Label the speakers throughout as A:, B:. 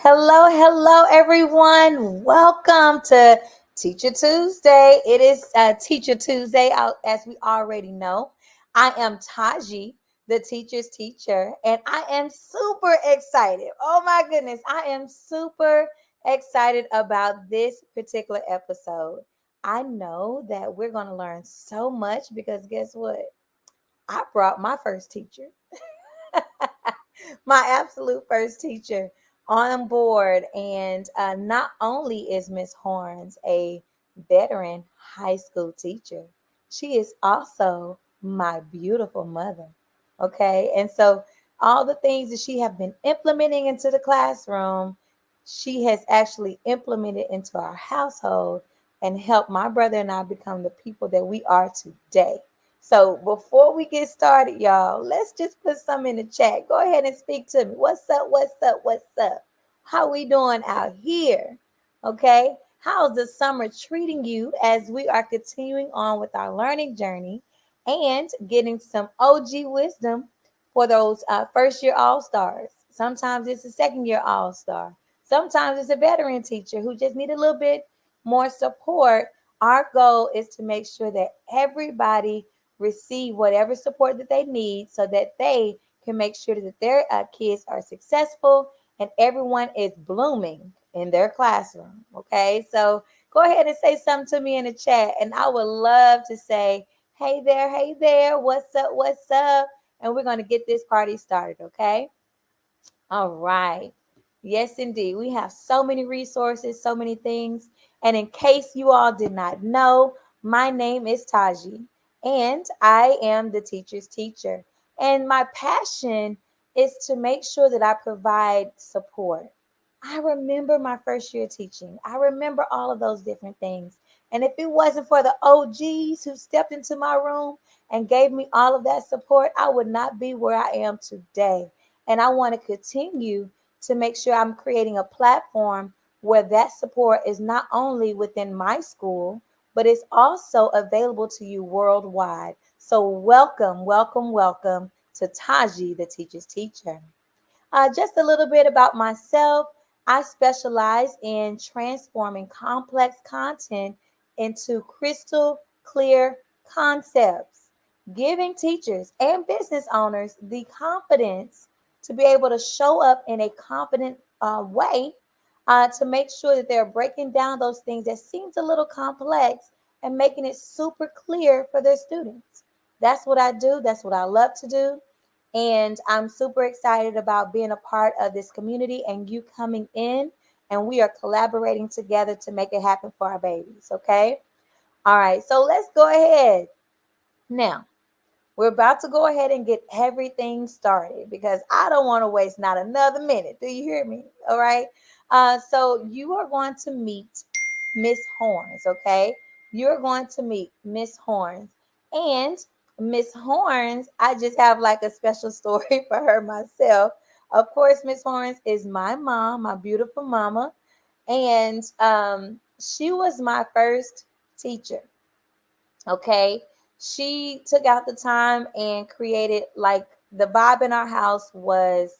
A: Hello, hello, everyone. Welcome to Teacher Tuesday. It is Teacher Tuesday, as we already know. I am Taji, the teacher's teacher, and I am super excited. Oh my goodness, I am super excited about this particular episode. I know that we're going to learn so much because guess what? I brought my first teacher. My absolute first teacher on board. And not only is Miss Horns a veteran high school teacher, she is also my beautiful mother. Okay. And so all the things that she have been implementing into the classroom, she has actually implemented into our household and helped my brother and I become the people that we are today. So before we get started, y'all, let's just put some in the chat. Go ahead and speak to me. What's up? What's up? What's up? How we doing out here? Okay. How's the summer treating you as we are continuing on with our learning journey and getting some OG wisdom for those first year all stars? Sometimes it's a second year all star. Sometimes it's a veteran teacher who just need a little bit more support. Our goal is to make sure that everybody receive whatever support that they need so that they can make sure that their kids are successful and everyone is blooming in their classroom. Okay, so go ahead and say something to me in the chat, and I would love to say, hey there, what's up, what's up? And we're going to get this party started. Okay, all right. Yes, indeed. We have so many resources, so many things. And in case you all did not know, my name is Taji, and I am the teacher's teacher. And my passion is to make sure that I provide support. I remember my first year teaching. I remember all of those different things. And if it wasn't for the OGs who stepped into my room and gave me all of that support, I would not be where I am today. And I want to continue to make sure I'm creating a platform where that support is not only within my school, but it's also available to you worldwide. So, welcome, welcome, welcome to Taji, the teacher's teacher. Just a little bit about myself. I specialize in transforming complex content into crystal clear concepts, giving teachers and business owners the confidence to be able to show up in a confident way to make sure that they're breaking down those things that seems a little complex and making it super clear for their students. That's what I do. That's what I love to do. And I'm super excited about being a part of this community and you coming in, and we are collaborating together to make it happen for our babies. Okay. All right. So let's go ahead. Now, we're about to go ahead and get everything started because I don't want to waste not another minute. Do you hear me? All right. So you are going to meet Miss Horns, okay? You're going to meet Miss Horns. And Miss Horns, I just have like a special story for her myself. Of course, Miss Horns is my mom, my beautiful mama. And she was my first teacher. Okay. She took out the time and created like the vibe in our house was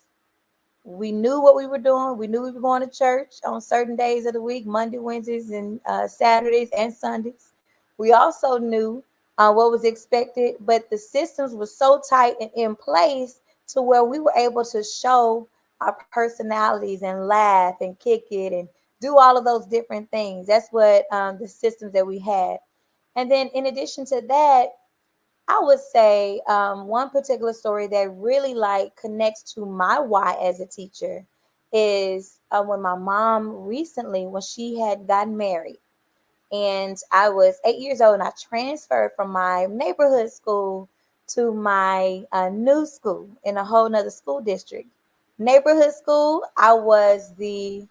A: we knew what we were doing. We knew we were going to church on certain days of the week, Monday, Wednesdays, and Saturdays and Sundays. We also knew what was expected, but the systems were so tight and in place to where we were able to show our personalities and laugh and kick it and do all of those different things. That's what the systems that we had. And then in addition to that, I would say one particular story that really like connects to my why as a teacher is when my mom recently, when she had gotten married, and I was 8 years old, and I transferred from my neighborhood school to my new school in a whole nother school district. Neighborhood school, I was a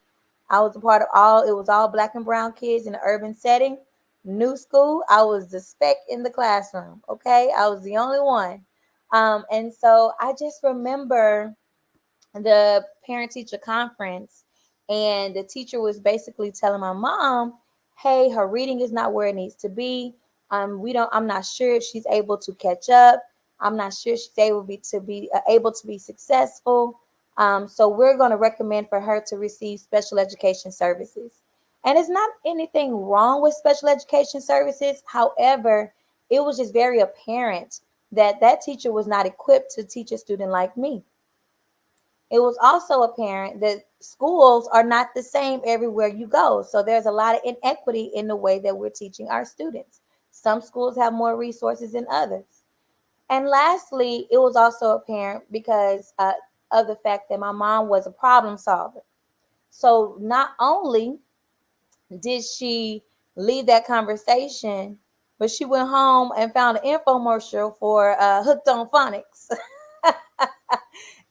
A: part of all. It was all black and brown kids in an urban setting. New school, I was the speck in the classroom. Okay, I was the only one, and so I just remember the parent teacher conference, and the teacher was basically telling my mom, hey, her reading is not where it needs to be. I'm not sure if she's able to catch up. I'm not sure she's able to be able to be successful. So we're going to recommend for her to receive special education services. And it's not anything wrong with special education services. However, it was just very apparent that that teacher was not equipped to teach a student like me. It was also apparent that schools are not the same everywhere you go. So there's a lot of inequity in the way that we're teaching our students. Some schools have more resources than others. And lastly, it was also apparent because of the fact that my mom was a problem solver. So not only did she leave that conversation, but she went home and found an infomercial for Hooked on Phonics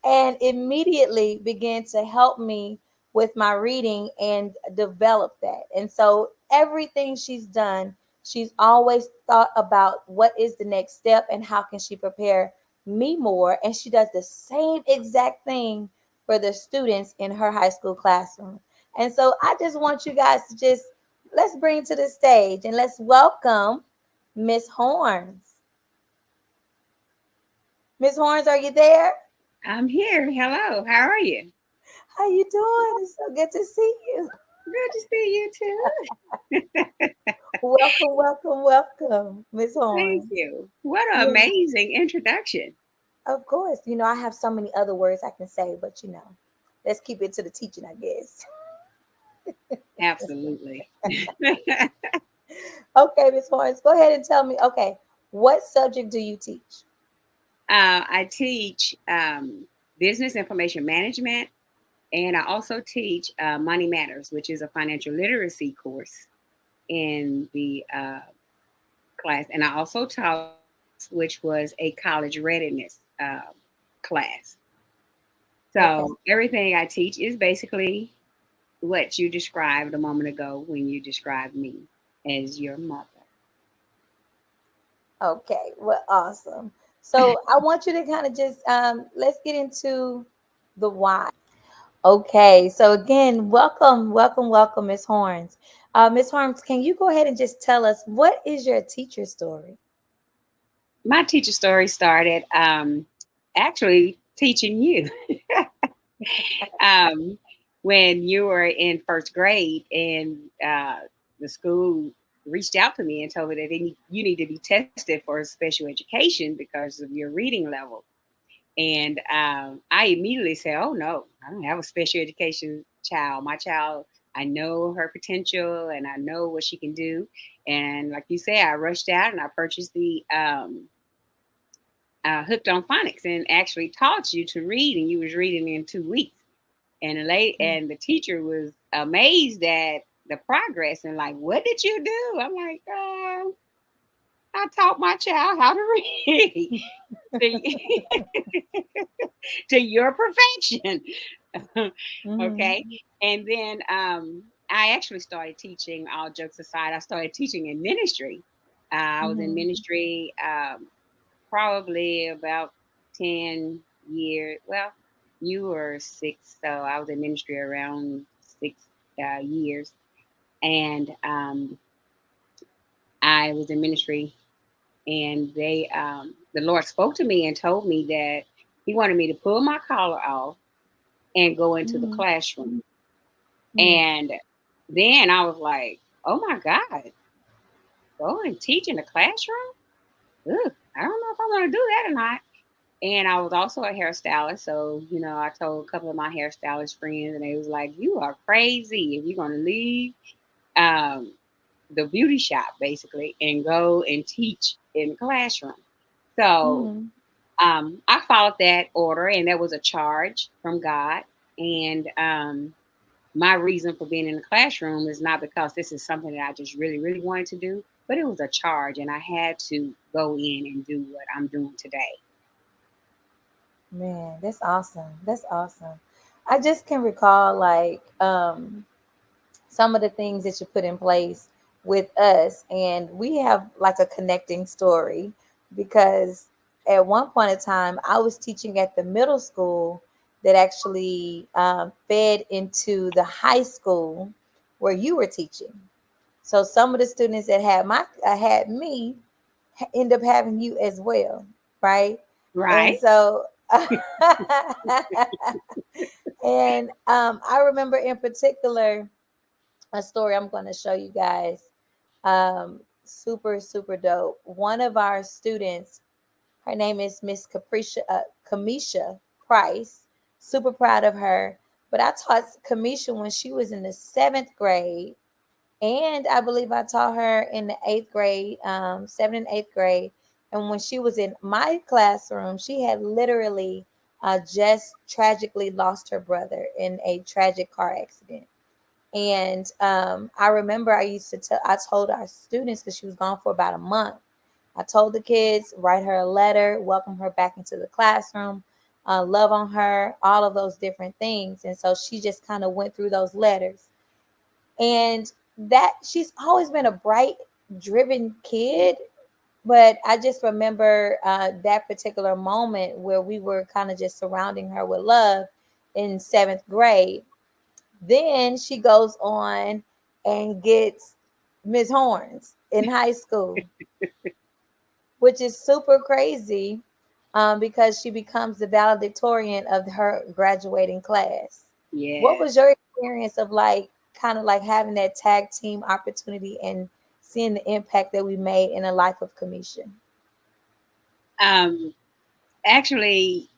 A: and immediately began to help me with my reading and develop that. And so everything she's done, she's always thought about what is the next step and how can she prepare me more. And she does the same exact thing for the students in her high school classroom. And so I just want you guys to just let's bring to the stage and let's welcome Miss Horns. Miss Horns, are you there?
B: I'm here. Hello. How are you?
A: How you doing? It's so good to see you.
B: Good to see you too.
A: Welcome, welcome, welcome, Miss
B: Thank
A: Horns.
B: you. What an
A: Yeah,
B: amazing introduction.
A: of course. I have so many other words I can say, but let's keep it to the teaching, I guess.
B: Absolutely.
A: Okay, Miss Horns, go ahead and tell me. Okay, what subject do you teach?
B: I teach business information management, and I also teach Money Matters, which is a financial literacy course in the class. And I also taught, which was a college readiness class.
A: Okay,
B: So everything I teach is basically what you described a moment ago when you described me as your mother.
A: okay, well, awesome. So I want you to kind of just let's get into the why. Okay, so again, welcome, welcome, welcome, Miss Horns. Miss Horns, can you go ahead and just tell us what is your teacher story?
B: My teacher story started actually teaching you um, when you were in first grade, and the school reached out to me and told me that you need to be tested for special education because of your reading level. And I immediately said, "Oh no, I don't have a special education child. My child, I know her potential and I know what she can do." And like you say, I rushed out and I purchased the Hooked on Phonics and actually taught you to read, and you was reading in 2 weeks. And the teacher was amazed at the progress and like, "What did you do?" I'm like, "I taught my child how to read." to, to your perfection. Okay.
A: Mm-hmm.
B: And then I actually started teaching, all jokes aside, I started teaching in ministry. I was in
A: Mm-hmm.
B: ministry probably about 10 years. Well, you were 6, so I was in ministry around 6 years. And I was in ministry, and the Lord spoke to me and told me that He wanted me to pull my collar off and go into the
A: Mm-hmm.
B: classroom.
A: Mm-hmm.
B: And then I was like, "Oh my God, go and teach in the classroom? Ugh, I don't know if I want to do that or not." And I was also a hairstylist, so I told a couple of my hairstylist friends, and they was like, "You are crazy if you're going to leave um, the beauty shop basically and go and teach in the classroom." So
A: Mm-hmm.
B: I followed that order, and that was a charge from God. And my reason for being in the classroom is not because this is something that I just really, really wanted to do, but it was a charge, and I had to go in and do what I'm doing today.
A: Man, that's awesome. That's awesome. I just can recall like some of the things that you put in place with us, and we have like a connecting story because at one point in time I was teaching at the middle school that actually fed into the high school where you were teaching. So some of the students that had me end up having you as well, right? And
B: Right?
A: so And I remember in particular a story I'm going to show you guys. Super, super dope. One of our students, her name is Miss Kamisha Price. Super proud of her. But I taught Kamisha when she was in the 7th grade, and I believe I taught her in the 8th grade, 7th and 8th grade. And when she was in my classroom, she had literally just tragically lost her brother in a tragic car accident. And I remember I used to tell, I told our students, because she was gone for about a month, I told the kids, write her a letter, welcome her back into the classroom, love on her, all of those different things. And so she just kind of went through those letters. And that she's always been a bright, driven kid. But I just remember that particular moment where we were kind of just surrounding her with love in 7th grade. Then she goes on and gets Miss Horns in high school, which is super crazy, because she becomes the valedictorian of her graduating class. What
B: Yeah.
A: was your experience of like kind of like having that tag team opportunity and seeing the impact that we made in the life of Kamisha?
B: Um, Actually,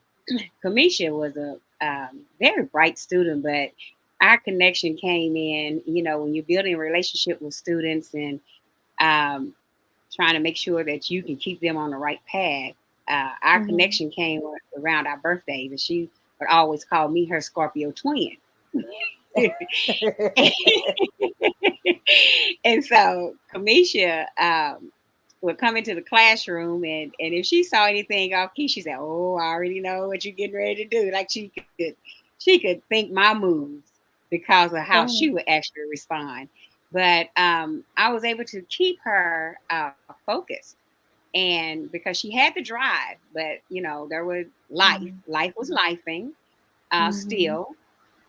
B: Kamisha was a very bright student, but our connection came in, when you're building a relationship with students and um, trying to make sure that you can keep them on the right path. Our
A: Mm-hmm.
B: connection came around our birthdays, and she would always call me her Scorpio twin. And so Kamisha would come into the classroom, and if she saw anything off key, she said, "Oh, I already know what you're getting ready to do." Like she could think my moves because of how she would actually respond. But I was able to keep her focused, and because she had the drive, but there was life.
A: Mm-hmm.
B: Life was lifing
A: Mm-hmm.
B: still,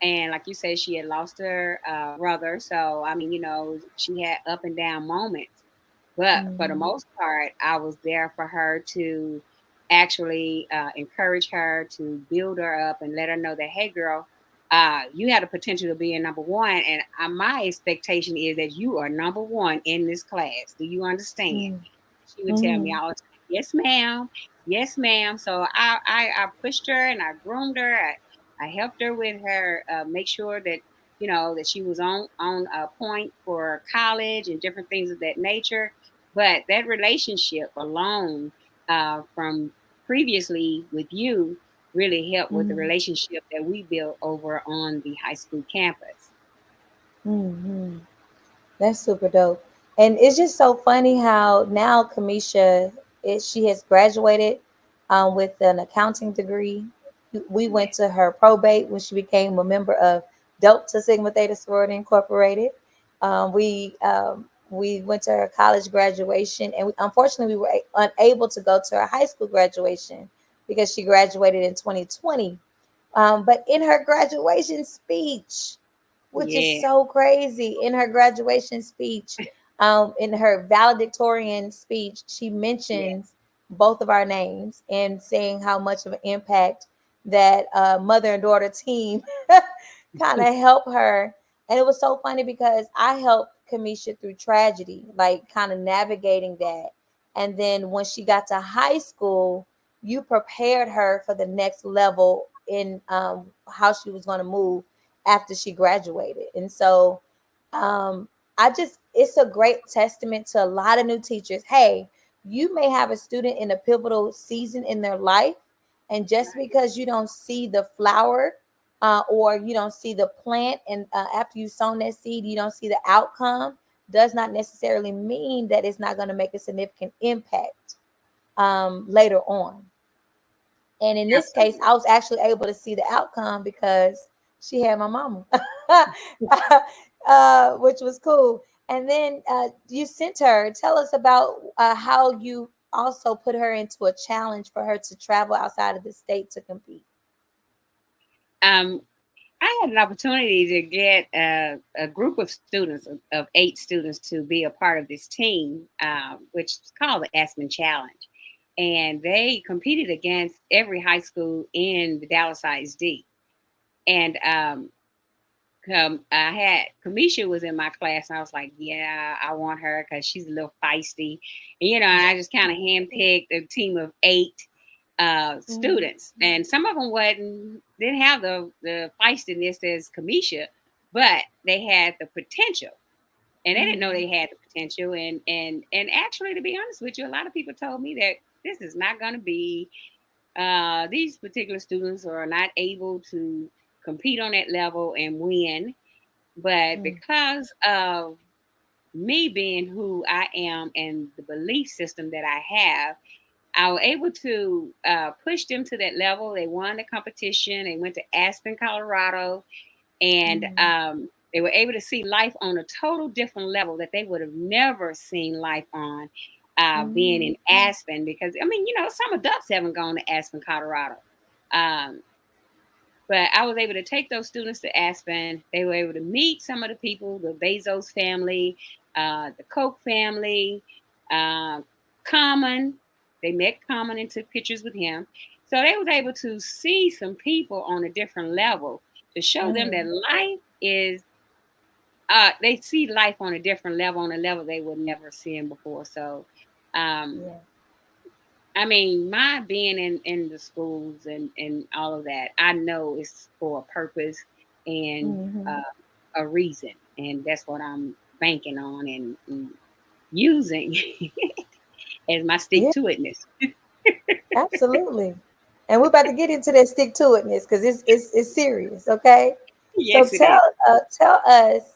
B: and like you said, she had lost her brother. So, I mean, she had up and down moments. But for the
A: Mm-hmm.
B: most part, I was there for her to actually encourage her, to build her up and let her know that, hey, girl, you had the potential to be a number one. And my expectation is that you are number one in this class. Do you understand? She would tell me
A: Mm-hmm.
B: all the time, yes, ma'am. Yes, ma'am. So I pushed her and I groomed her. I helped her with her, make sure that that she was on a point for college and different things of that nature. But that relationship alone, from previously with you, really helped with the
A: Mm-hmm.
B: relationship that we built over on the high school campus.
A: Mm-hmm. That's super dope. And it's just so funny how now Kamisha she has graduated with an accounting degree. We
B: Yeah.
A: went to her probate when she became a member of Delta Sigma Theta Sorority Incorporated. We went to her college graduation, and unfortunately we were unable to go to her high school graduation because she graduated in 2020. But in her graduation speech, which is
B: Yeah.
A: so crazy. In her graduation speech, in her valedictorian speech, she
B: Yeah.
A: mentions both of our names and saying how much of an impact that mother and daughter team kind of helped her. And it was so funny because I helped Kamisha through tragedy, like kind of navigating that. And then when she got to high school, you prepared her for the next level in how she was going to move after she graduated. And so um, it's a great testament to a lot of new teachers. Hey, you may have a student in a pivotal season in their life, and just
B: Right.
A: because you don't see the flower or you don't see the plant, and after you've sown that seed, you don't see the outcome, does not necessarily mean that it's not going to make a significant impact later on. And in this case,
B: Absolutely.
A: I was actually able to see the outcome because she had my mama, which was cool. And then you sent her. Tell us about how you also put her into a challenge for her to travel outside of the state to compete.
B: Um, I had an opportunity to get a group of students, of 8 students, to be a part of this team, which is called the Aspen Challenge. and they competed against every high school in the Dallas ISD. And I had Kamisha was in my class, and I was like, yeah, I want her because she's a little feisty, and, and I just kind of handpicked a team of 8
A: Mhm.
B: students, and some of them didn't have the feistiness as Kamisha, but they had the potential, and they didn't know
A: Mhm.
B: they had the potential. And actually, to be honest with you, a lot of people told me that this is not going to be. These particular students are not able to compete on that level and win, but
A: Mhm.
B: because of me being who I am and the belief system that I have, I was able to push them to that level. They won the competition. They went to Aspen, Colorado, and
A: Mhm.
B: they were able to see life on a total different level that they would have never seen life on being
A: Mhm.
B: in Aspen. Because I mean, some adults haven't gone to Aspen, Colorado. Um, but I was able to take those students to Aspen. They were able to meet some of the people, the Bezos family, the Koch family, uh, Common. They met Common and took pictures with him. So they was able to see some people on a different level to show them that
A: Mhm.
B: life is. They see life on a different level, on a level they would never seen before. So, um,
A: Yeah.
B: I mean, my being in the schools and all of that, I know it's for a purpose and
A: Mhm.
B: a reason, and that's what I'm banking on and using as my stick
A: Yeah.
B: to itness.
A: Absolutely. And we're about to get into that stick to itness because it's serious. Okay. So
B: Yes, it is.
A: tell us,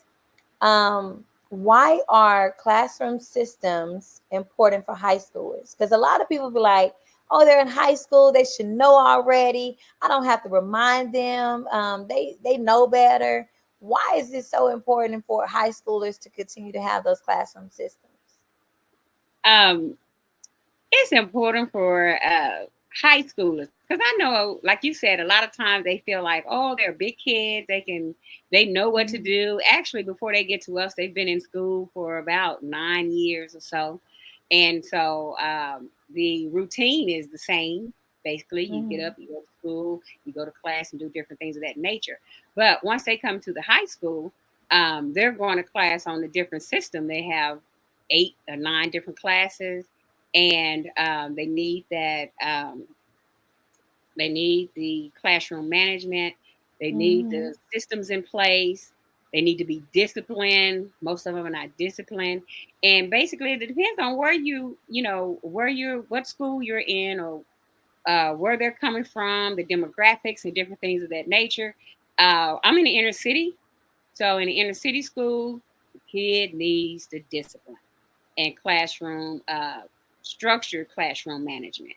A: why are classroom systems important for high schoolers? Because a lot of people be like, oh, they're in high school, they should know already. I don't have to remind them. They know better. Why is this so important for high schoolers to continue to have those classroom systems?
B: Um, it's important for high schoolers because I know, like you said, a lot of times they feel like, oh, they're big kids. They know what to
A: Mhm.
B: do. Actually, before they get to us, they've been in school for about 9 years or so, and so the routine is the same. Basically, you get
A: Mhm.
B: up, you go to school, you go to class, and do different things of that nature. But once they come to the high school, they're going to class on a different system. They have 8 or 9 different classes, and they need that. They need the classroom management. They need
A: Mhm.
B: the systems in place. They need to be disciplined. Most of them are not disciplined, and basically, it depends on where what school you're in, or where they're coming from, the demographics, and different things of that nature. I'm in the inner city, so in the inner city school, the kid needs the discipline and classroom structured classroom management.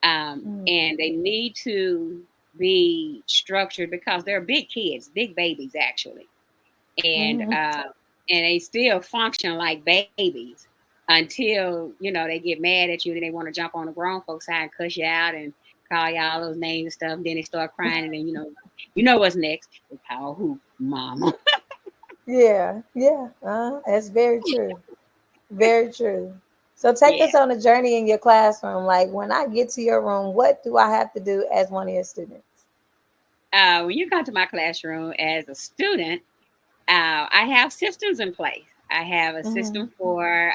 A: Mhm.
B: And they need to be structured because they're big kids, big babies actually, and
A: Mhm.
B: they still function like babies until they get mad at you and they want to jump on the grown folks side and cuss you out and call you all those names and stuff. And then they start crying, and then what's next. They call who? Mama.
A: Yeah, yeah, that's very true. Very true. So take
B: Yeah.
A: us on a journey in your classroom. Like when I get to your room, what do I have to do as one of your students?
B: When you come to my classroom as a student, I have systems in place. I have a
A: Mm-hmm.
B: system for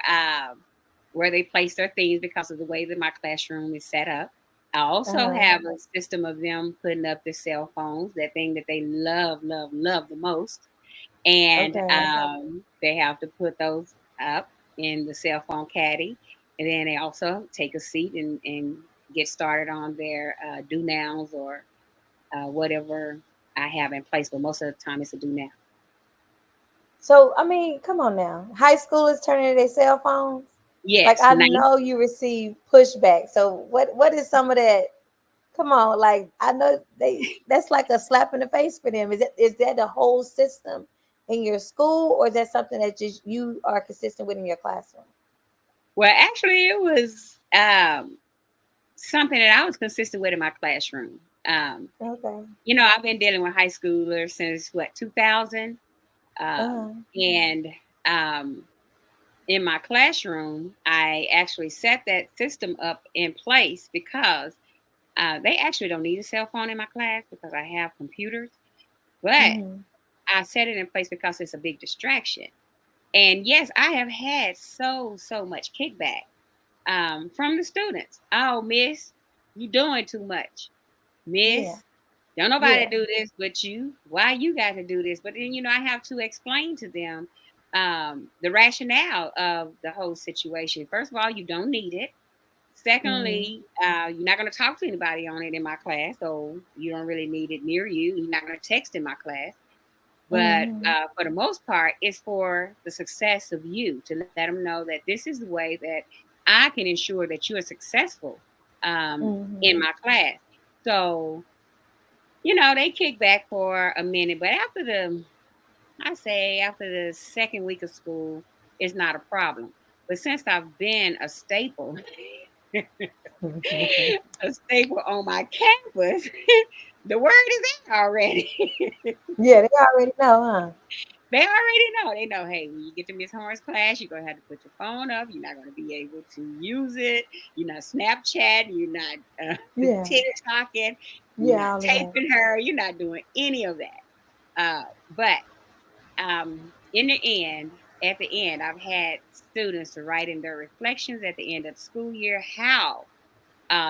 B: where they place their things because of the way that my classroom is set up. I also
A: Uh-huh.
B: have a system of them putting up their cell phones, that thing that they love, love, love the most. And
A: Okay.
B: they have to put those up in the cell phone caddy. And then they also take a seat and get started on their do nows or whatever I have in place. But most of the time, it's a do now.
A: So I mean, come on now. High schoolers turning to their cell phones. Like
B: Yes,
A: I
B: nice.
A: know you receive pushback. So what is some of that? Come on, like I know that's like a slap in the face for them. Is that the whole system in your school, or is that something that just you are consistent with in your classroom?
B: Well, actually, it was something that I was consistent with in my classroom. Um,
A: Okay.
B: I've been dealing with high schoolers since what 2000,
A: Uh-huh.
B: and um, in my classroom, I actually set that system up in place because they actually don't need a cell phone in my class because I have computers. But
A: Mm-hmm.
B: I set it in place because it's a big distraction. And yes, I have had so much kickback from the students. Oh, Miss, you doing too much.
A: Yeah.
B: Miss, don't nobody
A: Yeah.
B: do this but you. Why you got to do this? But then, I have to explain to them the rationale of the whole situation. First of all, you don't need it.
A: Mm-hmm.
B: Secondly, you're not going to talk to anybody on it in my class, so you don't really need it near you. You're not going to text in my class. But
A: Mm-hmm.
B: for the most part, it's for the success of you to let them know that this is the way that I can ensure that you are successful in
A: Mm-hmm.
B: my class. So, they kick back for a minute, but I say after the second week of school, it's not a problem. But since I've been a staple, a staple on my campus, the word is out already.
A: Yeah, they already know, huh?
B: They already know. They know, hey, when you get to Miss Horn's class, you're going to have to put your phone up. You're not going to be able to use it. You're not Snapchat. You're not
A: Yeah.
B: TikToking. You're
A: Yeah,
B: not
A: all of that.
B: taping her. You're not doing any of that. But in the end, at the end, I've had students to write in their reflections at the end of the school year how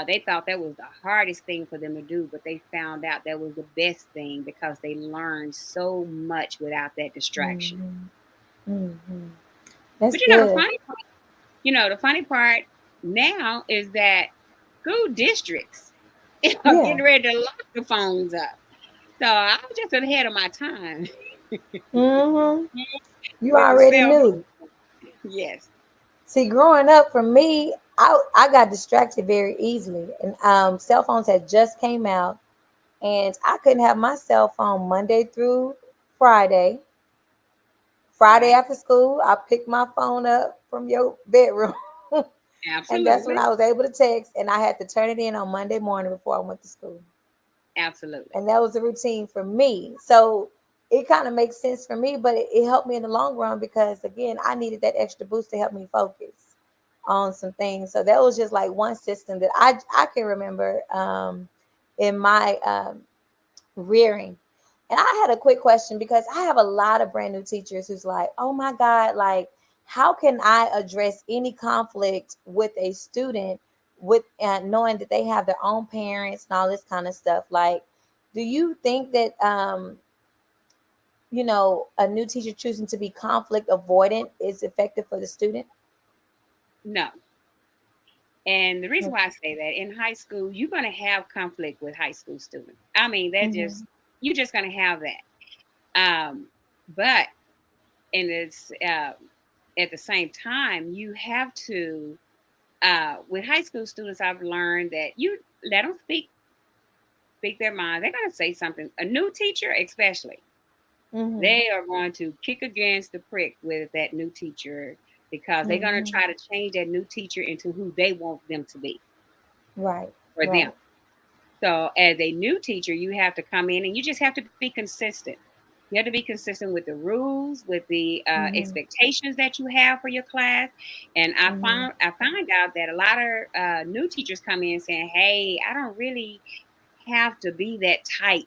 B: they thought that was the hardest thing for them to do, but they found out that was the best thing because they learned so much without that distraction.
A: Mm-hmm. Mm-hmm. That's
B: But
A: good.
B: the funny part now is that school districts are
A: Yeah.
B: getting ready to lock the phones up. So I was just ahead of my time
A: Mm-hmm. You
B: with the
A: already
B: cell
A: knew.
B: phone. Yes.
A: See, growing up for me, I got distracted very easily, and cell phones had just came out, and I couldn't have my cell phone Monday through Friday. Friday
B: Right.
A: after school, I picked my phone up from your bedroom, and that's when
B: Absolutely.
A: I was able to text, and I had to turn it in on Monday morning before I went to school.
B: Absolutely.
A: And that was the routine for me. So it kind of makes sense for me, but it helped me in the long run because again, I needed that extra boost to help me focus on some things. So that was just like one system that I can remember in my rearing. And I had a quick question because I have a lot of brand new teachers who's like, oh my God, like, how can I address any conflict with a student with knowing that they have their own parents and all this kind of stuff? Like, do you think that, a new teacher choosing to be conflict avoidant is effective for the student?
B: No. And the reason why I say that in high school, you're going to have conflict with high school students. I mean,
A: Mm-hmm.
B: you're just going to have that. But and it's at the same time, you have to, with high school students, I've learned that you let them speak their mind. They're going to say something. A new teacher, especially,
A: Mm-hmm.
B: they are going to kick against the prick with that new teacher because they're going to
A: Mm-hmm.
B: try to change that new teacher into who they want them to be
A: Right.
B: for them.
A: Right.
B: So, as a new teacher, you have to come in and you just have to be consistent. You have to be consistent with the rules, with the
A: Mm-hmm.
B: expectations that you have for your class. And
A: Mm-hmm.
B: I find out that a lot of new teachers come in saying, "Hey, I don't really have to be that type,"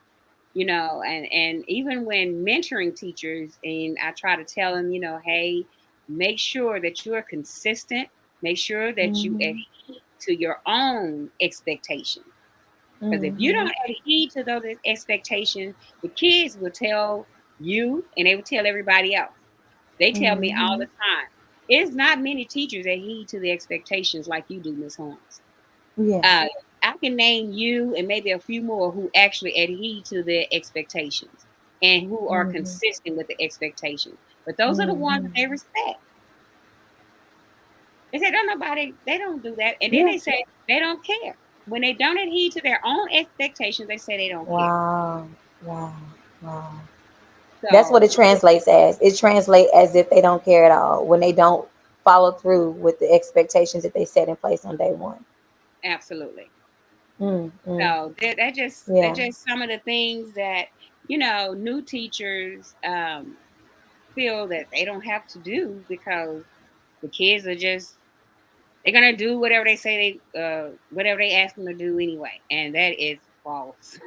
B: and even when mentoring teachers, and I try to tell them, "Hey, make sure that you are consistent. Make sure that you
A: Mm-hmm.
B: adhere to your own expectations." Because if you
A: Mm-hmm.
B: don't adhere to those expectations, the kids will tell you and they will tell everybody else. They tell me all
A: Mm-hmm.
B: the time. It's not many teachers that heed to the expectations like you do, Miss Holmes.
A: Yeah.
B: Uh, I can name you and maybe a few more who actually adhere to the expectations and who are
A: Mm-hmm.
B: consistent with the expectations. But those are the ones that
A: Mm-hmm.
B: they respect. They say, don't nobody, they don't do that. And then
A: Yeah.
B: they say they don't care. When they don't adhere to their own expectations, they say they don't care.
A: Wow. Wow. Wow. That's what it
B: So,
A: translates as. It translates as if they don't care at all when they don't follow through with the expectations that they set in place on day one.
B: absolutely.
A: Mm, mm,
B: So that
A: yeah.
B: just some of the things that new teachers feel that they don't have to do because The kids are just they're gonna do whatever they say whatever they ask them to do anyway, and that is false.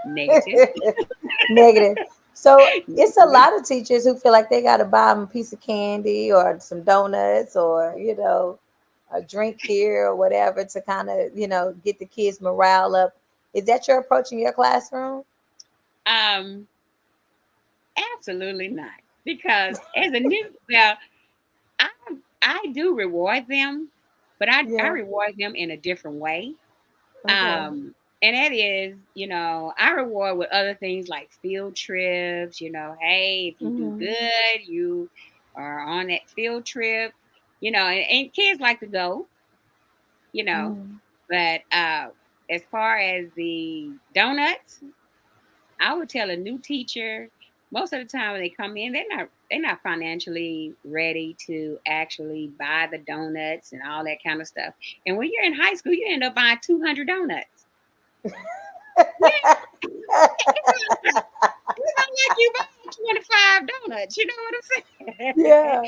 B: Negative.
A: Negative. So it's a lot of teachers who feel like they got to buy them a piece of candy or some donuts or, a drink here or whatever to kind of, get the kids' morale up. Is that your approach in your classroom?
B: Um, Absolutely not. Because as a new, well, I I do reward them, but I
A: Yeah.
B: reward them in a different way.
A: Okay.
B: And that is, I reward with other things like field trips. Hey, if you do
A: Mm-hmm.
B: good, you are on that field trip. And kids like to go. You know,
A: Mm-hmm.
B: but as far as the donuts, I would tell a new teacher most of the time when they come in, they're not financially ready to actually buy the donuts and all that kind of stuff. And when you're in high school, you end up buying 200 donuts. Yeah, it's not like you buy 25 donuts. You know what I'm saying?
A: Yeah.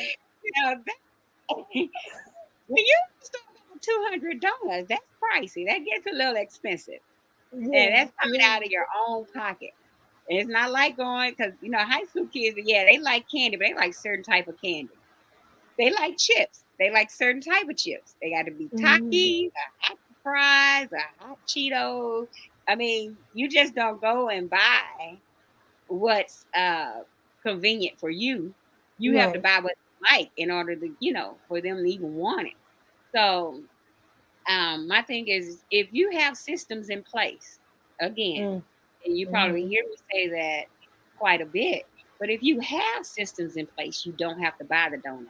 B: When you start buying 200 donuts, that's pricey. That gets a little expensive, and
A: Yeah.
B: that's coming
A: Yeah.
B: out of your own pocket. And it's not like going because high school kids, yeah, they like candy, but they like certain type of candy. They like chips. They like certain type of chips. They got to be
A: Mm-hmm.
B: Takis, a hot fries, a hot Cheetos. I mean, you just don't go and buy what's convenient for you. You have to
A: Right.
B: buy what you like in order to, for them to even want it. So my thing is if you have systems in place, again, and you probably
A: Mm-hmm.
B: hear me say that quite a bit, but if you have systems in place, you don't have to buy the donut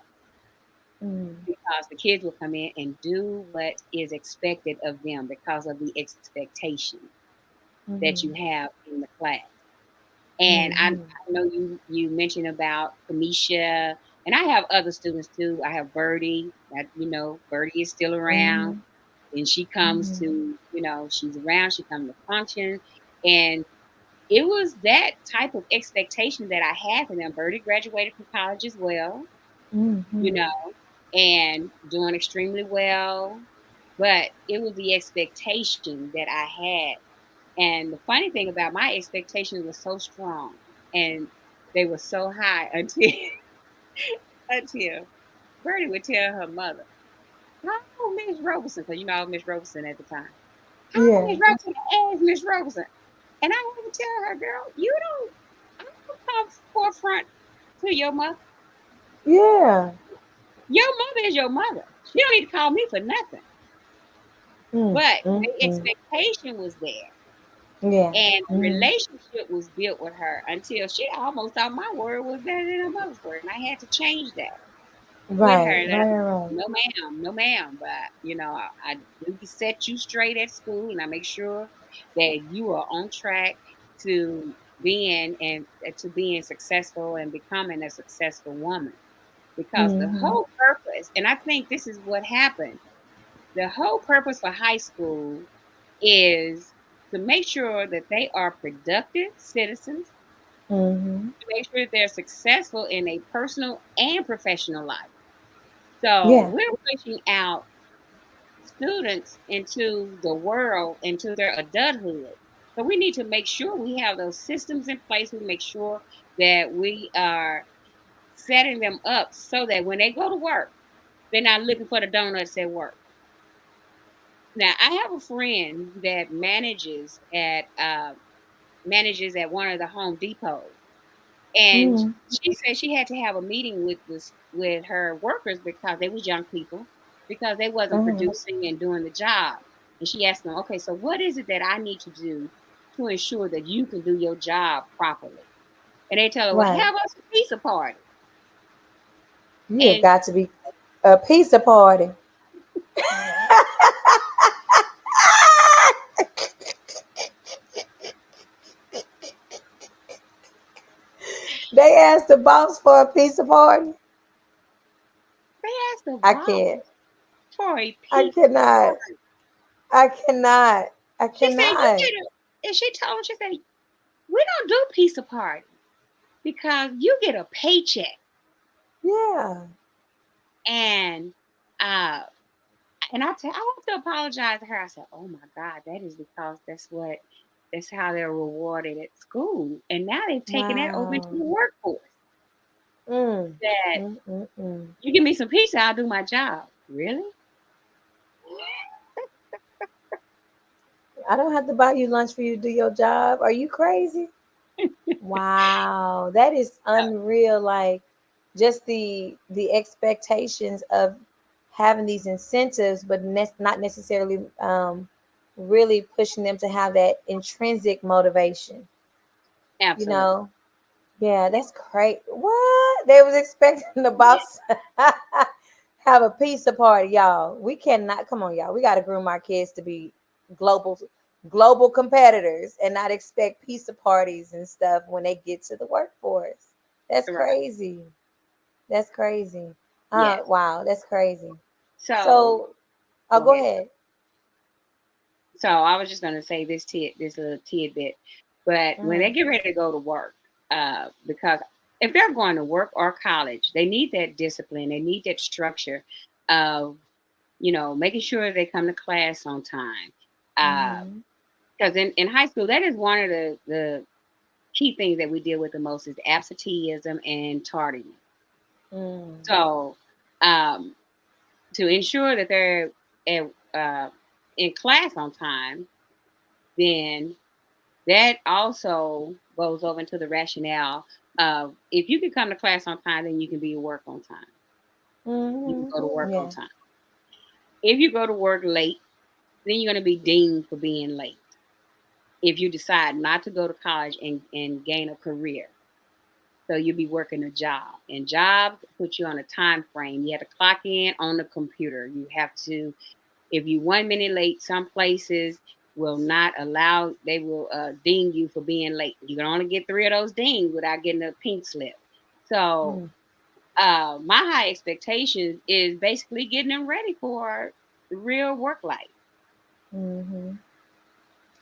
A: Mm-hmm.
B: because the kids will come in and do what is expected of them because of the expectation that you
A: Mm-hmm.
B: have in the class. And I
A: Mm-hmm.
B: know you mentioned about Kamisha, and I have other students too. I have Birdie. That Birdie is still around,
A: Mm-hmm.
B: and she comes
A: Mm-hmm.
B: to she's around. She comes to functions, and it was that type of expectation that I had for them. Birdie graduated from college as well, you
A: Mm-hmm.
B: know, and doing extremely well. But it was the expectation that I had. And the funny thing about my expectations were so strong and they were so high until until Bertie would tell her mother, "How Miss Robertson?" Because I was Miss Robertson at the time. How
A: Yeah.
B: Miss Robertson asked Miss Robertson, and I had to tell her, "Girl, I don't come forefront to your mother.
A: Yeah.
B: Your mother is your mother. She don't need to call me for nothing." But the
A: Mm-hmm.
B: expectation was there.
A: Yeah.
B: And the
A: Mm-hmm.
B: relationship was built with her until she almost thought my word was better than her mother's word. And I had to change that with her.
A: Right.
B: And
A: Right. Right.
B: no, ma'am, no, ma'am. But, I do set you straight at school and I make sure that you are on track to being successful and becoming a successful woman. Because the
A: Mm-hmm.
B: whole purpose, and I think this is what happened, the whole purpose for high school is to make sure that they are productive citizens,
A: Mm-hmm.
B: to make sure that they're successful in a personal and professional life. So
A: Yeah.
B: we're pushing out students into the world, into their adulthood. So we need to make sure we have those systems in place. We make sure that we are setting them up so that when they go to work, they're not looking for the donuts at work. Now, I have a friend that manages at one of the Home Depots, and
A: Mm-hmm.
B: she said she had to have a meeting with her workers because they was young people because they wasn't
A: Mm-hmm.
B: producing and doing the job. And she asked them, "Okay, so what is it that I need to do to ensure that you can do your job properly?" And they tell her, "Well,
A: Right.
B: have us a pizza party."
A: You have
B: And
A: got to be a pizza party. They asked the boss for a pizza party.
B: they asked the
A: I
B: boss
A: can't.
B: for a
A: I
B: pizza
A: cannot.
B: party.
A: I cannot. I
B: She said, "You
A: cannot.
B: get a," and she told him, she said, "We don't do pizza party because you get a paycheck."
A: Yeah.
B: And uh, I have to apologize to her. I said, "Oh my God, that is because that's how they're rewarded at school, and now they've taken that over into
A: Wow.
B: the workforce.
A: Mm.
B: That
A: Mm, mm, mm.
B: you give me some pizza, I'll do my job. Really?
A: I don't have to buy you lunch for you to do your job. Are you crazy? Wow, that is unreal. Like just the expectations of having these incentives, but not necessarily really pushing them to have that intrinsic motivation. You
B: Absolutely.
A: know, yeah, that's great. What they was expecting the boss have a pizza party, y'all. We cannot come on, y'all. We got to groom our kids to be global global competitors and not expect pizza parties and stuff when they get to the workforce. That's
B: Right.
A: crazy. That's crazy.
B: Yes.
A: Wow, that's crazy.
B: So
A: So, oh,
B: go
A: go
B: ahead.
A: ahead.
B: So I was just going to say this little tidbit, but when they
A: Mm,
B: get ready to go to work, because if they're going to work or college, they need that discipline. They need that structure of, making sure they come to class on time.
A: mm-hmm,
B: Because in high school, that is one of the key things that we deal with the most is absenteeism and tardiness.
A: mm,
B: So um, to ensure that they're at, in class on time, then that also goes over into the rationale of if you can come to class on time, then you can be at work on time. You can
A: mm-hmm.
B: go to work on
A: Yeah.
B: time. If you go to work late, then you're going to be deemed for being late. If you decide not to go to college and gain a career, so you'll be working a job, and jobs put you on a time frame. You have to clock in on the computer. You have to, if you 1 minute late, some places will not allow. They will ding you for being late. You can only get 3 of those dings without getting a pink slip. So
A: Mm,
B: my high expectations is basically getting them ready for the real work life.
A: mm-hmm.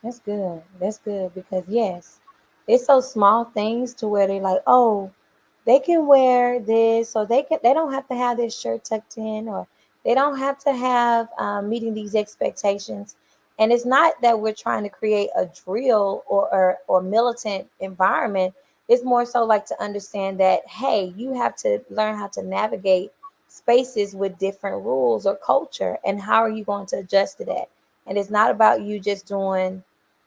A: That's good. That's good because yes, it's those small things to where they're like, oh, they can wear this, or they don't have to have this shirt tucked in, or they don't have to have meeting these expectations. And it's not that we're trying to create a drill or militant environment. It's more so like to understand that hey, you have to learn how to navigate spaces with different rules or culture, and how are you going to adjust to that? And it's not about you just doing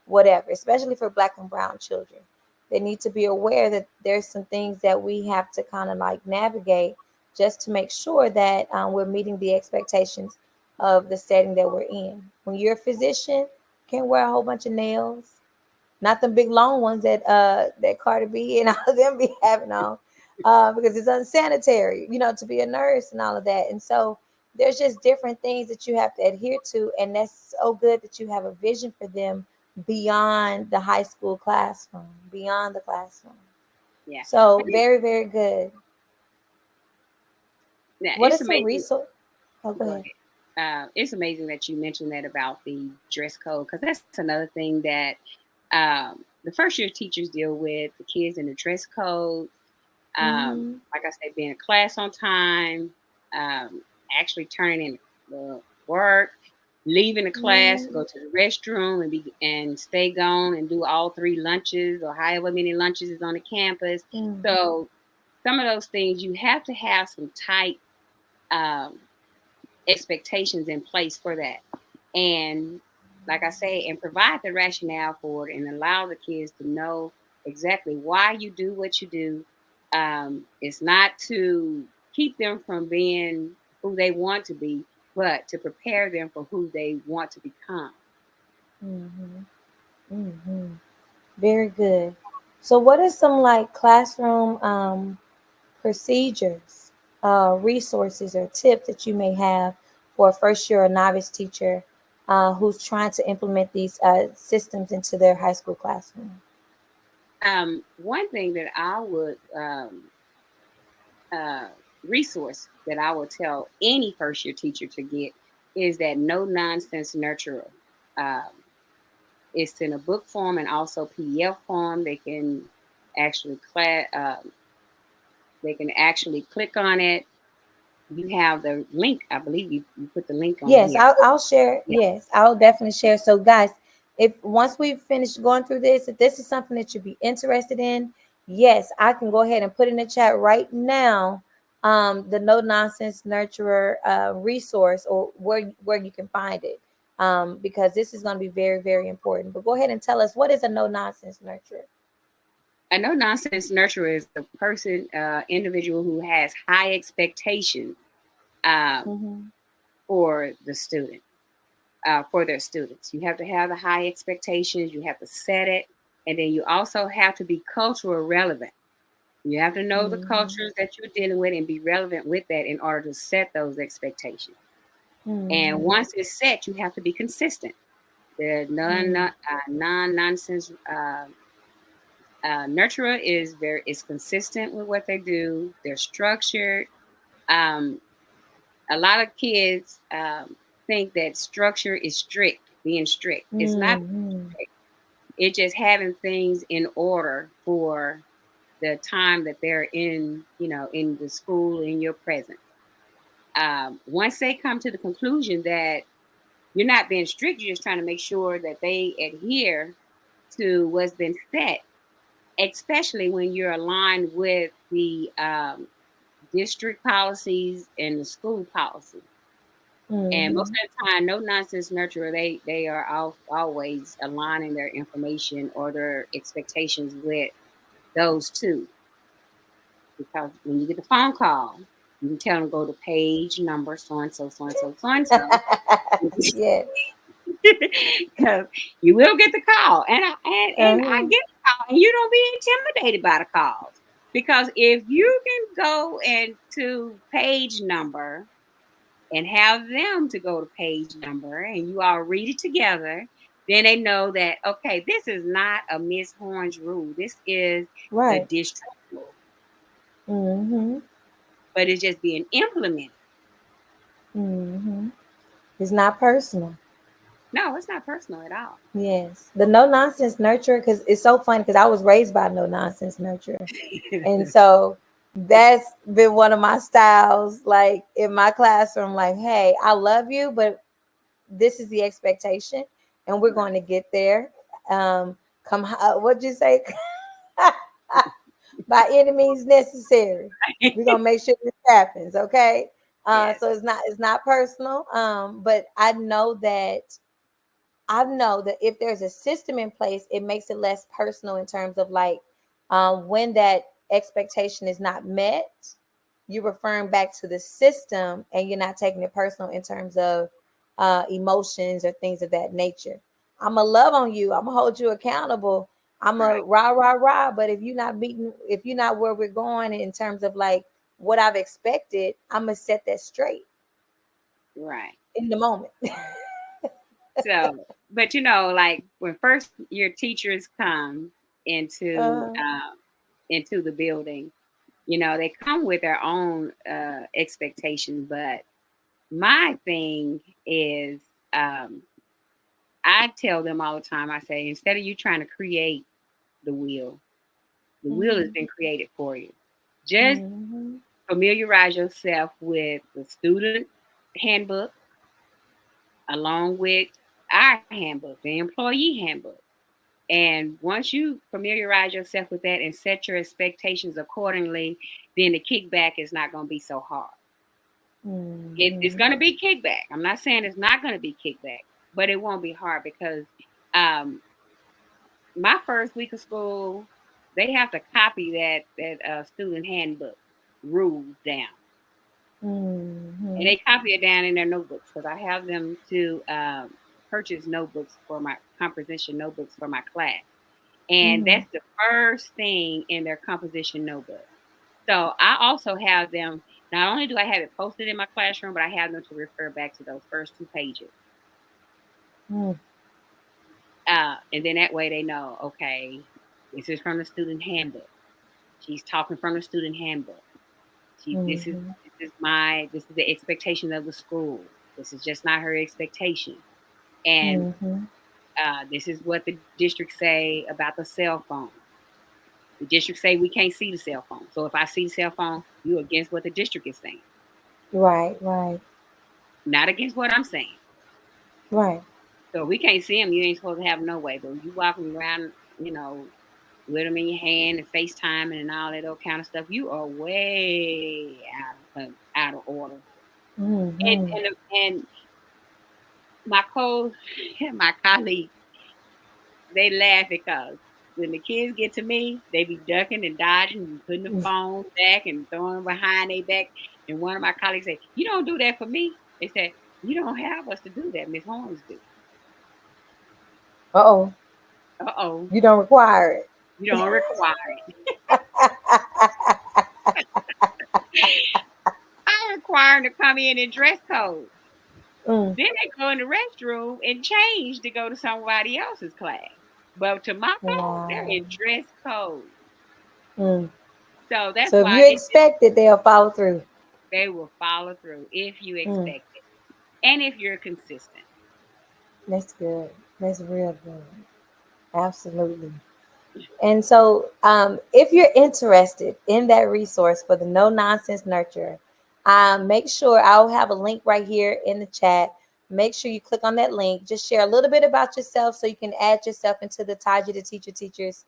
A: whatever, especially for black and brown children. They need to be aware that there's some things that we have to kind of like navigate just to make sure that we're meeting the expectations of the setting that we're in. When you're a physician, you can't wear a whole bunch of nails, not the big long ones that Carter B and all of them be having on, because it's unsanitary, to be a nurse and all of that. And so there's just different things that you have to adhere to, and that's so good that you have a vision for them beyond the high school classroom, beyond the classroom.
B: Yeah,
A: So
B: but
A: very, very good.
B: yeah,
A: What are
B: it's
A: some
B: amazing.
A: resources? Oh, go
B: Go
A: ahead.
B: ahead. It's amazing that you mentioned that about the dress code because that's another thing that the first year teachers deal with the kids in the dress code.
A: Mm-hmm.
B: Like I said, being in class on time, um, actually turning in the work, leaving the class to
A: Mm-hmm.
B: go to the restroom and stay gone and do all 3 lunches or however many lunches is on the campus.
A: Mm-hmm.
B: So some of those things you have to have some tight um, expectations in place for that. And like I say, and provide the rationale for it and allow the kids to know exactly why you do what you do. It's not to keep them from being who they want to be, but to prepare them for who they want to become.
A: Mm-hmm. Mm-hmm. Very good. So, what are some like classroom procedures, resources, or tips that you may have for a first year or novice teacher who's trying to implement these systems into their high school classroom?
B: One thing that I would uh, resource that I would tell any first year teacher to get is that no nonsense nurturer. Um, It's in a book form and also PDF form. Actually they can actually click on it, you have the link. I believe you put the link on
A: Yes,
B: here.
A: I'll share.
B: Yeah.
A: Yes, I'll definitely share. So, guys, if once we've finished going through this, if this is something that you'd be interested in, yes, I can go ahead and put in the chat right now the No Nonsense Nurturer resource, or where you can find it, because this is going to be very, very important. But go ahead and tell us, what is a No Nonsense Nurturer?
B: A no nonsense nurturer is a person, individual who has high expectations um,
A: Mm-hmm.
B: for the student, for their students. You have to have the high expectations. You have to set it, and then you also have to be cultural relevant. You have to know the
A: Mm-hmm.
B: cultures that you're dealing with and be relevant with that in order to set those expectations. And
A: Mm-hmm.
B: once it's set, you have to be consistent. The non nonsense nurturer is consistent with what they do. They're structured. Um, a lot of kids think that structure is strict, being strict. It's not
A: Mm-hmm.
B: strict. It's just having things in order for the time that they're in, in the school, in your presence. Once they come to the conclusion that you're not being strict, you're just trying to make sure that they adhere to what's been set, especially when you're aligned with the district policies and the school policy. And most
A: Mm-hmm.
B: of the time, no nonsense nurturer, they are always aligning their information or their expectations with those two. Because when you get the phone call, you can tell them go to page number so and so, so and so, so and so.
A: Yes.
B: Because you will get the call, and I
A: Uh-huh.
B: get the call, and you don't be intimidated by the calls, because if you can go into page number and have them to go to page number, and you all read it together, then they know that, okay, this is not a Miss Horn's rule. This is the
A: Right.
B: district rule,
A: Mm-hmm.
B: but it's just being implemented.
A: Mm-hmm. It's not personal.
B: No, it's not personal at all.
A: Yes. The no nonsense nurturer, because it's so funny because I was raised by a no nonsense nurturer. And so that's been one of my styles, like in my classroom, like, hey, I love you, but this is the expectation, and we're going
B: Right.
A: to get there. What'd you say? By any means necessary. We're gonna make sure this happens, okay?
B: Yes.
A: So it's not personal. But I know that if there's a system in place, it makes it less personal in terms of like when that expectation is not met, you're referring back to the system and you're not taking it personal in terms of emotions or things of that nature. I'm gonna love on you. I'm gonna hold you accountable. I'm a
B: Right.
A: rah rah rah. But if you're not where we're going in terms of like what I've expected, I'm gonna set that straight
B: Right.
A: in the moment.
B: So, but like when first your teachers come into
A: uh,
B: um, into the building, they come with their own expectations. But my thing is, um, I tell them all the time. I say, instead of you trying to create the wheel, the wheel has
A: mhm,
B: been created for you. Just
A: mhm,
B: familiarize yourself with the student handbook along with our handbook, the employee handbook. And once you familiarize yourself with that and set your expectations accordingly, then the kickback is not going to be so hard. It's
A: mhm,
B: going to be kickback. I'm not saying it's not going to be kickback, but it won't be hard because um, my first week of school, they have to copy that student handbook rules down, and
A: mhm,
B: they copy it down in their notebooks because I have them to purchase notebooks for my composition notebooks for my class. And
A: mhm.
B: that's the first thing in their composition notebook. So I also have them, not only do I have it posted in my classroom, but I have them to refer back to those first two pages.
A: Mm,
B: And then that way they know, okay, this is from the student handbook. She's talking from the student handbook. She
A: mhm,
B: this is the expectation of the school. This is just not her expectation. And
A: mhm,
B: this is what the district say about the cell phone. The district say we can't see the cell phone. So if I see the cell phone, you're against what the district is saying.
A: Right, right,
B: Not against what I'm saying.
A: right.
B: So we can't see them. You ain't supposed to have no way. But you walking around, with them in your hand and FaceTime and all that old kind of stuff, you are way out of order. And
A: Mm-hmm.
B: and my co my colleagues, they laugh because when the kids get to me, they be ducking and dodging and putting the phone back and throwing them behind their back. And one of my colleagues said, "You don't do that for me." They said, "You don't have us to do that. Miss Horns do."
A: Uh-oh.
B: Uh-oh.
A: You don't require it.
B: You don't require it. I require them to come in dress code.
A: Mm,
B: Then they go in the restroom and change to go to somebody else's class. But to my code, they're
A: wow.
B: in dress code.
A: Mm.
B: So that's
A: So if
B: why
A: you expect it, they'll follow through.
B: they will follow through if you
A: Mm.
B: expect it and if you're consistent.
A: That's good. That's real good. Absolutely. And so, if you're interested in that resource for the No Nonsense Nurturer, make sure I'll have a link right here in the chat. Make sure you click on that link. Just share a little bit about yourself so you can add yourself into the Taji the Teacher Teachers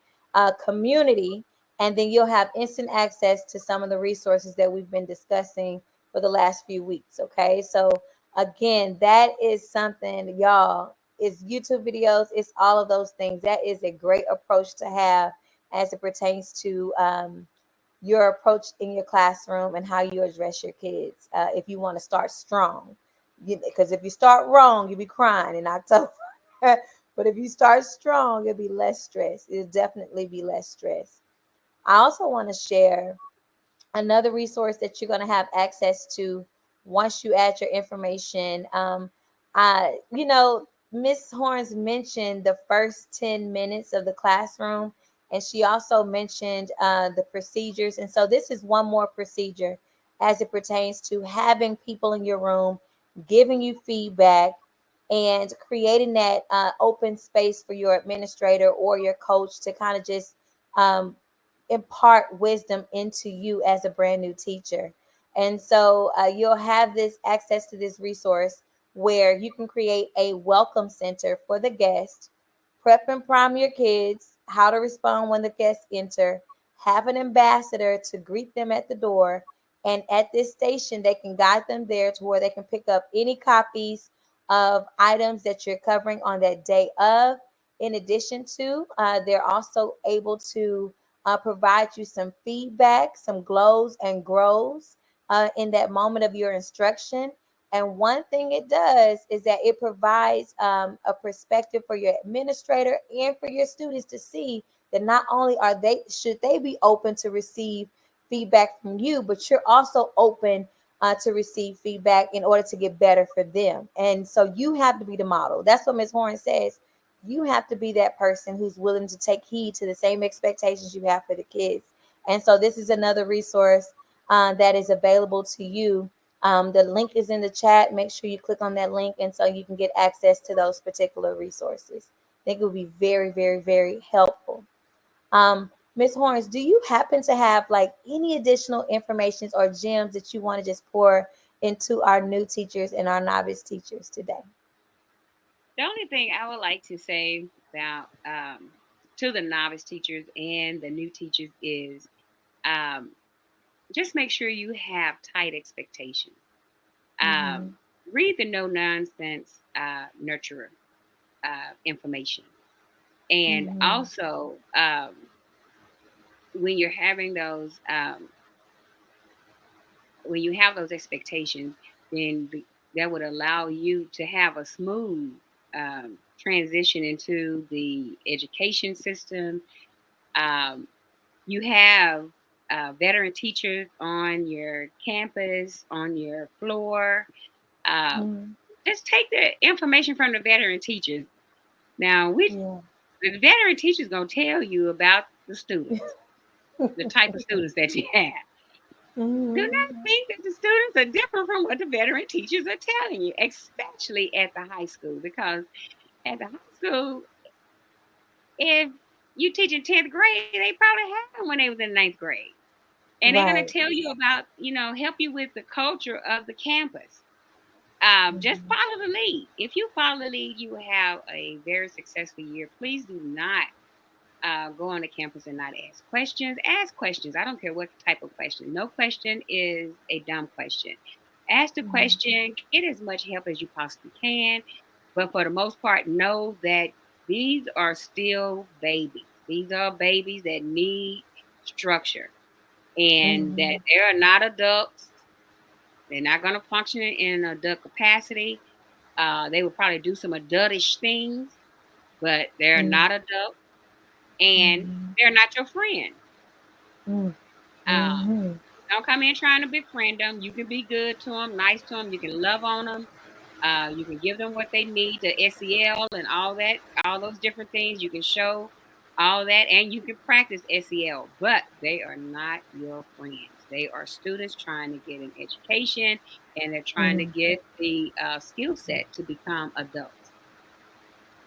A: community. And then you'll have instant access to some of the resources that we've been discussing for the last few weeks. Okay. So, again, that is something, y'all, it's YouTube videos, it's all of those things. That is a great approach to have as it pertains to your approach in your classroom and how you address your kids. If you want to start strong, because if you start wrong, you'll be crying in October. But if you start strong, it'll be less stress. It'll definitely be less stress. I also want to share another resource that you're going to have access to once you add your information. Miss Horns mentioned the first 10 minutes of the classroom, and she also mentioned the procedures. And so this is one more procedure as it pertains to having people in your room giving you feedback and creating that open space for your administrator or your coach to kind of just um, impart wisdom into you as a brand new teacher. And so you'll have this access to this resource where you can create a welcome center for the guest, prep and prime your kids, how to respond when the guests enter, have an ambassador to greet them at the door. And at this station, they can guide them there to where they can pick up any copies of items that you're covering on that day of. In addition to, they're also able to provide you some feedback, some glows and grows in that moment of your instruction. And one thing it does is that it provides a perspective for your administrator and for your students to see that not only are they should they be open to receive feedback from you, but you're also open to receive feedback in order to get better for them. And so you have to be the model. That's what Ms. Horn says. You have to be that person who's willing to take heed to the same expectations you have for the kids. And so this is another resource that is available to you. The link is in the chat. Make sure you click on that link, and so you can get access to those particular resources. I think it will be very, very, very helpful. Ms. Horns, do you happen to have like any additional informations or gems that you want to just pour into our new teachers and our novice teachers today?
B: The only thing I would like to say about to the novice teachers and the new teachers is um, just make sure you have tight expectations.
A: Mm-hmm.
B: Um, Read the no nonsense nurturer information, and
A: Mm-hmm.
B: also when you're having those when you have those expectations, then that would allow you to have a smooth transition into the education system. Um, you have veteran teachers on your campus, on your floor. Uh,
A: Mm-hmm.
B: just take the information from the veteran teachers. Now,
A: Yeah.
B: the veteran teachers gonna tell you about the students, the type of students that you have. Do not
A: Mm-hmm.
B: think that the students are different from what the veteran teachers are telling you, especially at the high school, because at the high school, if you teach in 10th grade, they probably had them when they was in ninth grade. and they're going to
A: Right.
B: tell you about, help you with the culture of the campus. Just
A: Mhm.
B: follow the lead. If you follow the lead, you will have a very successful year. Please do not go on the campus and not ask questions. Ask questions. I don't care what type of question. No question is a dumb question. Ask the
A: Mhm.
B: question, get as much help as you possibly can. But for the most part, know that these are still babies. These are babies that need structure and that
A: Mhm.
B: they are not adults. They're not going to function in adult capacity. They will probably do some adultish things, but they're
A: Mhm.
B: not adults and
A: Mhm.
B: they're not your friend.
A: Mhm.
B: Uh,
A: Mhm.
B: don't come in trying to befriend them. You can be good to them, nice to them. You can love on them. You can give them what they need, the SEL and all that, all those different things. You can show all that, and you can practice SEL. But they are not your friends. They are students trying to get an education, and they're trying to
A: Mhm.
B: get the skill set to become adults.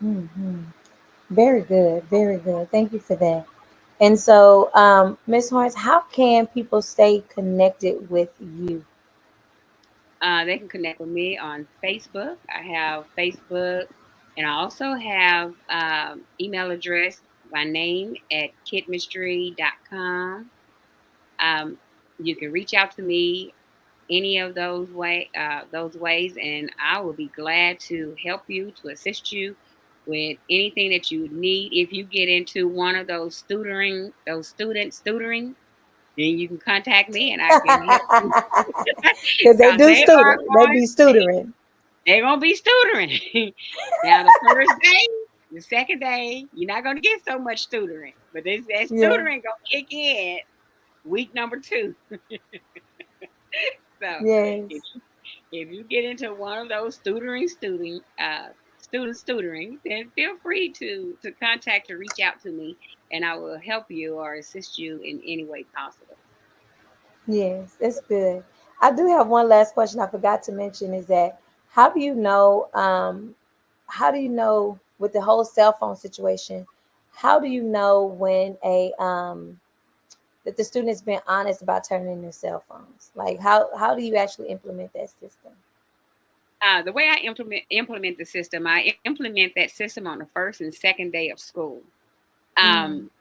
A: Mhm. Very good. Very good. Thank you for that. And so, Ms. Horns, how can people stay connected with you?
B: They can connect with me on Facebook. I have Facebook, and I also have email address, my name at kidmystery.com. Um, you can reach out to me any of those ways, and I will be glad to help you to assist you with anything that you need. If you get into one of those tutoring, then you can contact me and I can help you
A: Because they
B: because
A: do student. They be tutoring.
B: they're gonna be tutoring. Now the first day, the second day, you're not gonna get so much tutoring, but this that
A: Yeah.
B: tutoring gonna kick in week number 2. So if
A: Yes.
B: if you get into one of those students tutoring, then feel free to contact or reach out to me, and I will help you or assist you in any way possible.
A: Yes. It's good. I do have one last question I forgot to mention is that how do you know how do you know with the whole cell phone situation, how do you know when a that the student is being honest about turning in their cell phones? Like how do you actually implement that system?
B: The way I implement the system, I implement that system on the first and second day of school.
A: Mm-hmm.
B: Um,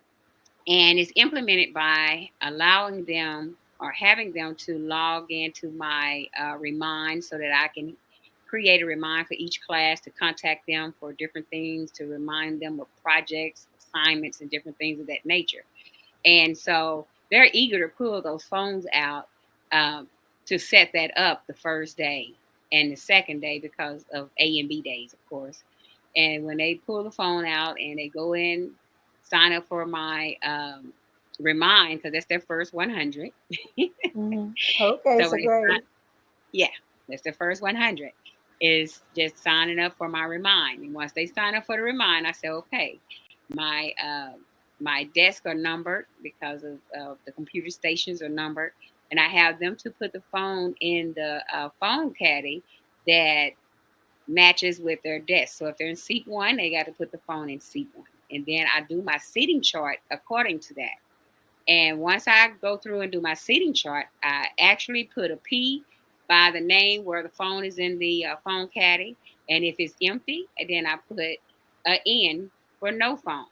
B: and it's implemented by allowing them or having them to log into my remind so that I can create a remind for each class to contact them for different things, to remind them of projects, assignments, and different things of that nature. And so they're eager to pull those phones out um, to set that up the first day and the second day because of A and B days, of course. And when they pull the phone out and they go in, sign up for my remind because that's their first 100.
A: Mm-hmm. Okay,
B: So
A: so
B: when they sign,
A: great.
B: yeah, that's the first 100 is just signing up for my remind. And once they sign up for the remind, I say, okay, my my desk are numbered because of the computer stations are numbered, and I have them to put the phone in the phone caddy that matches with their desk. So if they're in seat 1, they got to put the phone in seat 1, and then I do my seating chart according to that. And once I go through and do my seating chart, I actually put a P by the name where the phone is in the phone caddy. And if it's empty, then I put a N for no phone.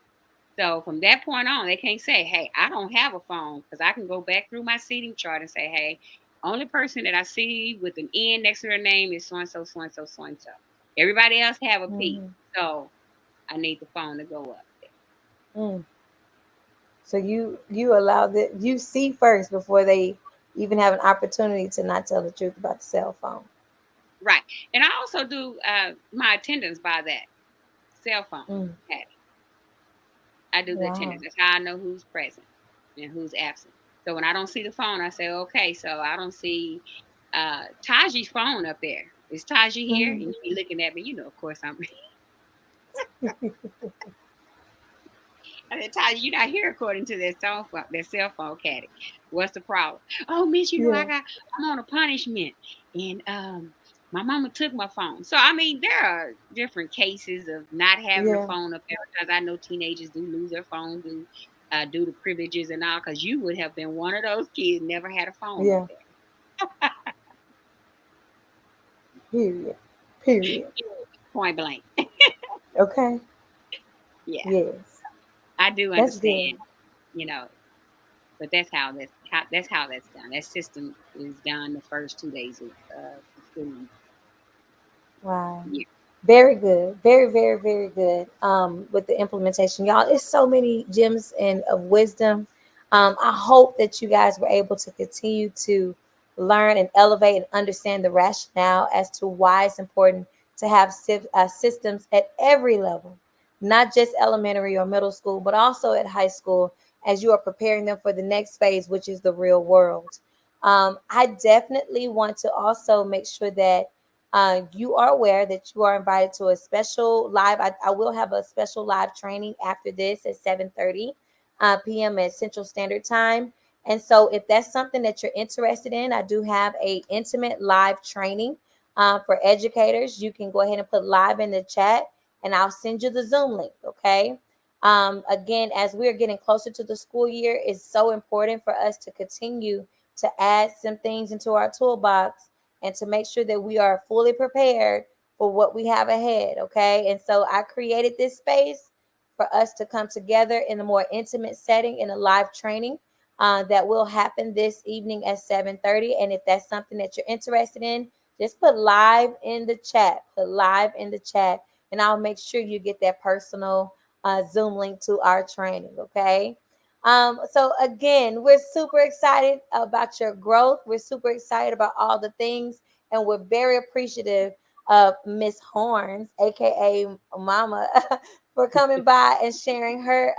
B: So from that point on, they can't say, hey, I don't have a phone because I can go back through my seating chart and say, hey, only person that I see with an N next to their name is so and so, so and so, so and so. Everybody else have a P.
A: Mm-hmm.
B: So I need the phone to go up there.
A: Mm. So you allow that you see first before they even have an opportunity to not tell the truth about the cell phone.
B: Right. And I also do my attendance by that cell phone
A: Mm.
B: caddy. I do the
A: Wow.
B: attendance. That's how I know who's present and who's absent. So when I don't see the phone, I say, okay, so I don't see Taji's phone up there. Is Taji here? And
A: Mm-hmm.
B: you be looking at me, of course I'm I said, Taji, you're not here according to their cell phone caddy. What's the problem? Oh, miss,
A: Yeah.
B: I'm on a punishment. And my mama took my phone. So I mean, there are different cases of not having a
A: Yeah.
B: phone up there because I know teenagers do lose their phone, do due to privileges and all, because you would have been one of those kids never had a phone up
A: Yeah.
B: there.
A: Period. Period.
B: Point blank.
A: Okay.
B: Yeah,
A: Yes.
B: I do
A: That's good.
B: understand. You know, but that's how that's done. That system is done the first 2 days of the school
A: Wow.
B: year.
A: Very good. Very, very, very good. With the implementation. Y'all, it's so many gems and of wisdom. I hope that you guys were able to continue to learn and elevate and understand the rationale as to why it's important to have systems at every level, not just elementary or middle school, but also at high school as you are preparing them for the next phase, which is the real world. I definitely want to also make sure that you are aware that you are invited to a special live. I will have a special live training after this at 7:30 p.m. at Central Standard Time. And so if that's something that you're interested in, I do have a intimate live training for educators. You can go ahead and put live in the chat and I'll send you the Zoom link. Okay. Again, as we're getting closer to the school year, it's so important for us to continue to add some things into our toolbox and to make sure that we are fully prepared for what we have ahead. Okay. And so I created this space for us to come together in a more intimate setting in a live training that will happen this evening at 7:30. And if that's something that you're interested in, just put live in the chat. Put live in the chat, and I'll make sure you get that personal Zoom link to our training. Okay. So again, we're super excited about your growth. We're super excited about all the things, and we're very appreciative of Miss Horns, aka Mama, for coming by and sharing her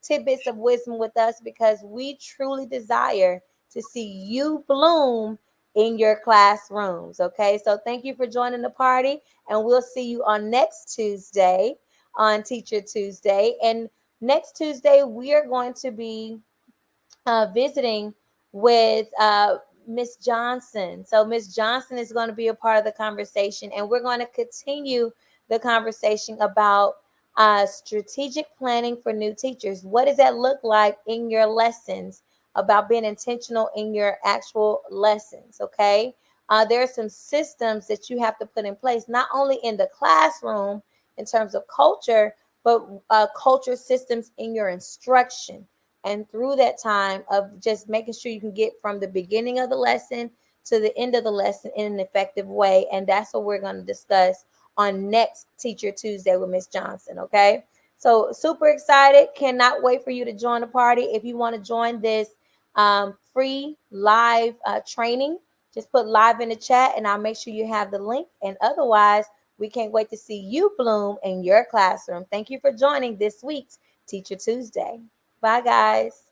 A: tidbits of wisdom with us because we truly desire to see you bloom in your classrooms. Okay, so thank you for joining the party, and we'll see you on next Tuesday on Teacher Tuesday. And next Tuesday, we are going to be visiting with Miss Johnson. So Miss Johnson is going to be a part of the conversation, and we're going to continue the conversation about strategic planning for new teachers. What does that look like in your lessons? About being intentional in your actual lessons. Okay, there are some systems that you have to put in place, not only in the classroom in terms of culture, but culture systems in your instruction and through that time of just making sure you can get from the beginning of the lesson to the end of the lesson in an effective way. And that's what we're going to discuss on next Teacher Tuesday with Miss Johnson. Okay. So super excited. Cannot wait for you to join the party. If you want to join this free live training, just put live in the chat and I'll make sure you have the link. And otherwise, we can't wait to see you bloom in your classroom. Thank you for joining this week's Teacher Tuesday. Bye, guys.